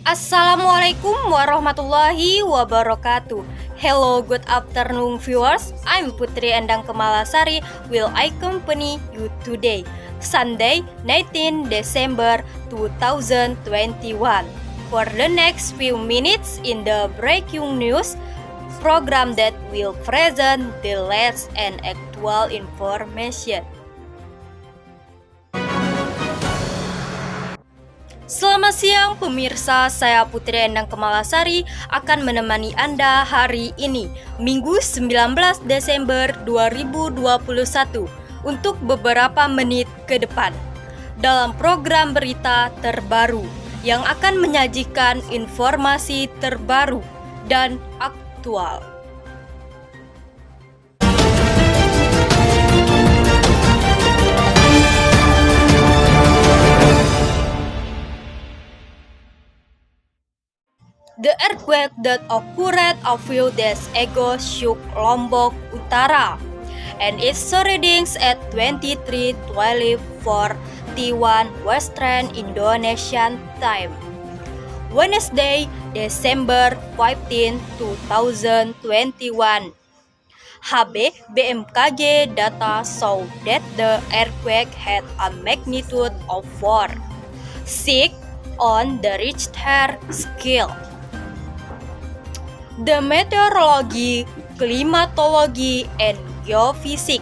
Assalamualaikum warahmatullahi wabarakatuh. Hello, good afternoon viewers. I'm Putri Endang Kemalasari. Will I accompany you today, Sunday, 19 December 2021. For the next few minutes in the breaking news program that will present the latest and actual information. Selamat siang pemirsa, saya Putri Endang Kemalasari akan menemani Anda hari ini, Minggu 19 Desember 2021, untuk beberapa menit ke depan, dalam program berita terbaru yang akan menyajikan informasi terbaru dan aktual. The earthquake that occurred a few days ago shook Lombok Utara, and its surroundings at 23:12 for T1 Western Indonesian time. Wednesday, December 15, 2021. HB BMKG data show that the earthquake had a magnitude of 4.6 on the Richter scale. The Meteorology, Climatology, and Geophysics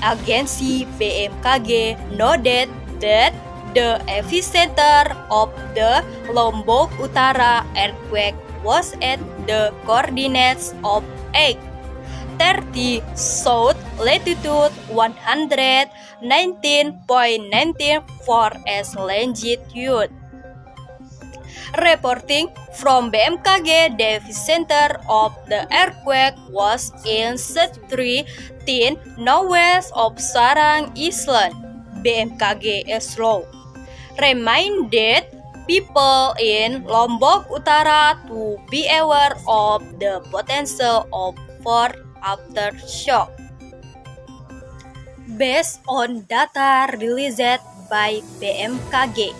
Agency BMKG noted that the epicenter of the Lombok Utara earthquake was at the coordinates of 8:30 south latitude 119.94 as longitude. Reporting from BMKG, the epicenter of the earthquake was in 13 northwest of Sarang Island. BMKG Oslo reminded people in Lombok Utara to be aware of the potential of for aftershock. Based on data released by BMKG,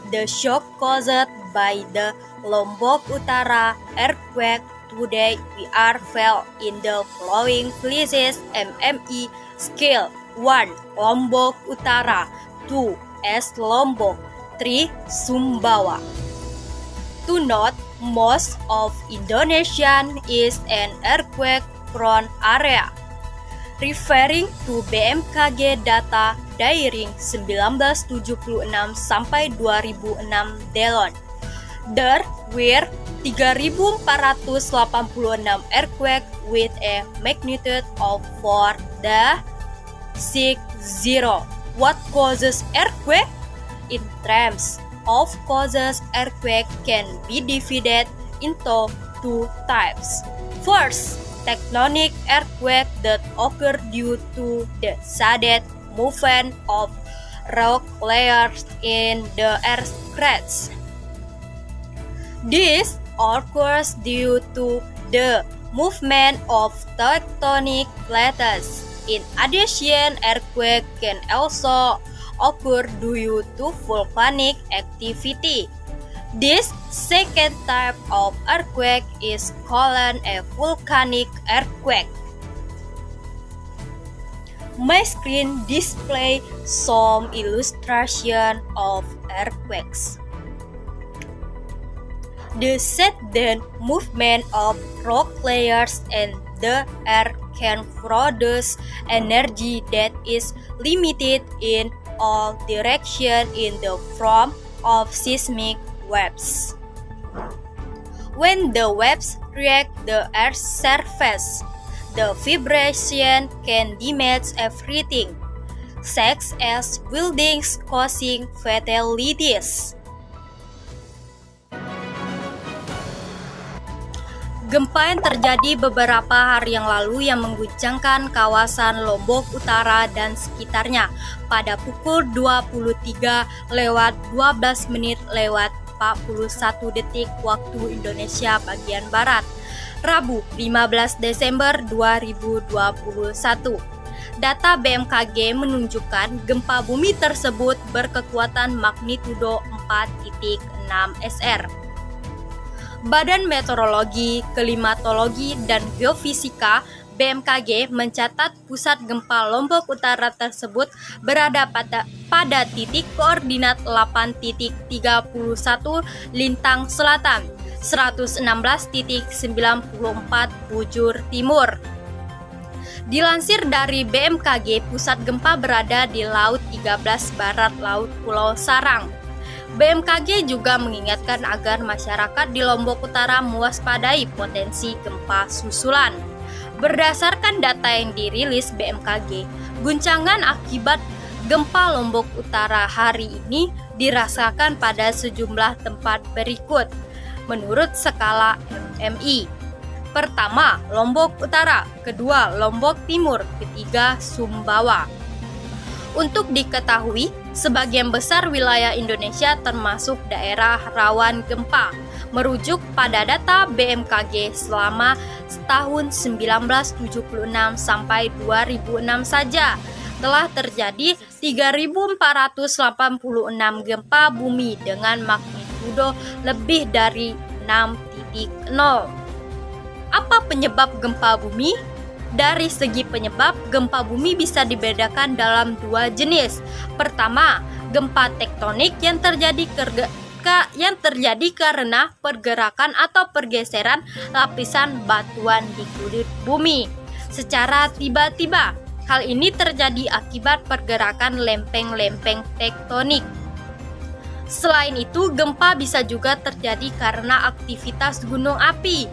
the shock caused by the Lombok Utara earthquake today are felt in the following places: MME scale 1 Lombok Utara, 2 S Lombok, 3 Sumbawa. To note, most of Indonesia is an earthquake-prone area. Referring to BMKG data daring 1976 sampai 2006 Delon, there were 3.486 earthquake with a magnitude of 4.60. What causes earthquake? In terms of causes, earthquake can be divided into two types. First, tectonic earthquake that occur due to the sudden movement of rock layers in the earth's crust. This occurs due to the movement of tectonic plates. In addition, earthquake can also occur due to volcanic activity. This second type of earthquake is called a volcanic earthquake. My screen displays some illustration of earthquakes. The sudden movement of rock layers and the earth can produce energy that is limited in all directions in the form of seismic waves. When the waves reach the Earth's surface, the vibration can damage everything, such as buildings, causing fatalities. Gempa yang terjadi beberapa hari yang lalu yang mengguncangkan kawasan Lombok Utara dan sekitarnya pada pukul 23:12:41 waktu Indonesia bagian Barat, Rabu 15 Desember 2021. Data BMKG menunjukkan gempa bumi tersebut berkekuatan magnitudo 4,6 SR. Badan Meteorologi, Klimatologi, dan Geofisika BMKG mencatat pusat gempa Lombok Utara tersebut berada pada titik koordinat 8.31 lintang selatan, 116.94 bujur timur. Dilansir dari BMKG, pusat gempa berada di Laut 13 Barat Laut Pulau Sarang. BMKG juga mengingatkan agar masyarakat di Lombok Utara mewaspadai potensi gempa susulan. Berdasarkan data yang dirilis BMKG, guncangan akibat gempa Lombok Utara hari ini dirasakan pada sejumlah tempat berikut menurut skala MMI. Pertama, Lombok Utara, kedua, Lombok Timur, ketiga, Sumbawa. Untuk diketahui, sebagian besar wilayah Indonesia termasuk daerah rawan gempa. Merujuk pada data BMKG selama tahun 1976 sampai 2006 saja, telah terjadi 3.486 gempa bumi dengan magnitudo lebih dari 6,0. Apa penyebab gempa bumi? Dari segi penyebab, gempa bumi bisa dibedakan dalam dua jenis. Pertama, gempa tektonik yang terjadi karena pergerakan atau pergeseran lapisan batuan di kulit bumi secara tiba-tiba. Hal ini terjadi akibat pergerakan lempeng-lempeng tektonik. Selain itu, gempa bisa juga terjadi karena aktivitas gunung api.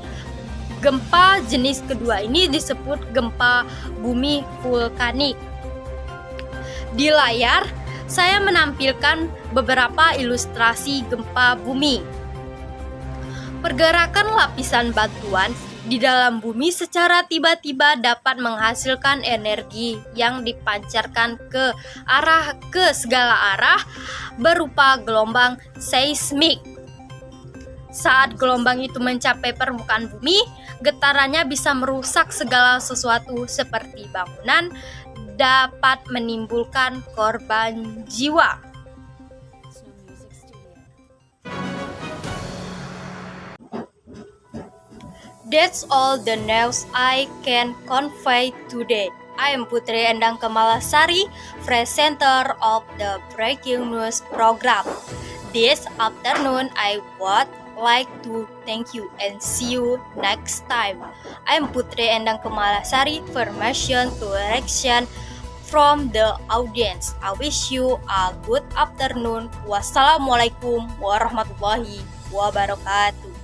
Gempa jenis kedua ini disebut gempa bumi vulkanik. Di layar, saya menampilkan beberapa ilustrasi gempa bumi. Pergerakan lapisan batuan di dalam bumi secara tiba-tiba dapat menghasilkan energi yang dipancarkan ke segala arah berupa gelombang seismik. Saat gelombang itu mencapai permukaan bumi, getarannya bisa merusak segala sesuatu seperti bangunan, dapat menimbulkan korban jiwa. That's all the news I can convey today. I am Putri Endang Kemalasari, presenter of the Breaking News program. This afternoon, I would like to thank you and see you next time. I am Putri Endang Kemalasari, information to reaction from the audience. I wish you a good afternoon. Wassalamualaikum warahmatullahi wabarakatuh.